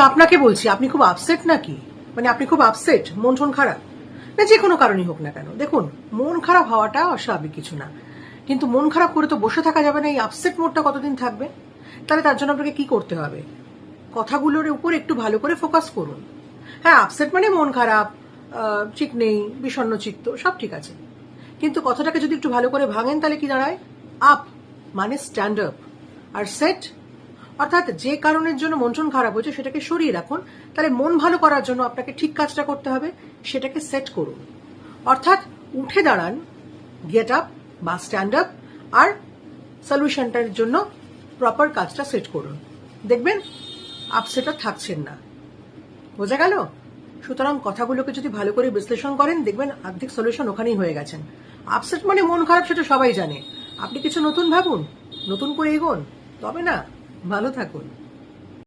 আপনাকে বলছি, আপনি খুব আপসেট নাকি? মানে আপনি খুব আপসেট, মন টন খারাপ, না যে কোনো কারণই হোক না কেন। দেখুন, মন খারাপ হওয়াটা অস্বাভাবিক কিছু না, কিন্তু মন খারাপ করে তো বসে থাকা যাবে না। এই আপসেট মোডটা কতদিন থাকবে? তাহলে তার জন্য আপনাকে কি করতে হবে? কথাগুলোর উপর একটু ভালো করে ফোকাস করুন। হ্যাঁ, আপসেট মানে মন খারাপ, ঠিক নেই, বিষণ্ণ চিত্ত, সব ঠিক আছে, কিন্তু কথাটাকে যদি একটু ভালো করে ভাঙেন তাহলে কি দাঁড়ায়? আপ মানে স্ট্যান্ড আপ, আর সেট অর্থাৎ যে কারণের জন্য মন টন খারাপ হয়েছে সেটাকে সরিয়ে রাখুন। তাহলে মন ভালো করার জন্য আপনাকে ঠিক কাজটা করতে হবে, সেটাকে সেট করুন। অর্থাৎ উঠে দাঁড়ান, গেট আপ বা স্ট্যান্ড আপ, আর সলিউশনটার জন্য প্রপার কাজটা সেট করুন। দেখবেন আপসেট আর থাকছেন না। বোঝা গেল? সুতরাং কথাগুলোকে যদি ভালো করে বিশ্লেষণ করেন, দেখবেন অর্ধেক সলিউশন ওখানেই হয়ে গেছেন। আপসেট মানে মন খারাপ, সেটা সবাই জানে। আপনি কিছু নতুন ভাবুন, নতুন করে এগোন, তবে না। ভালো থাকুন।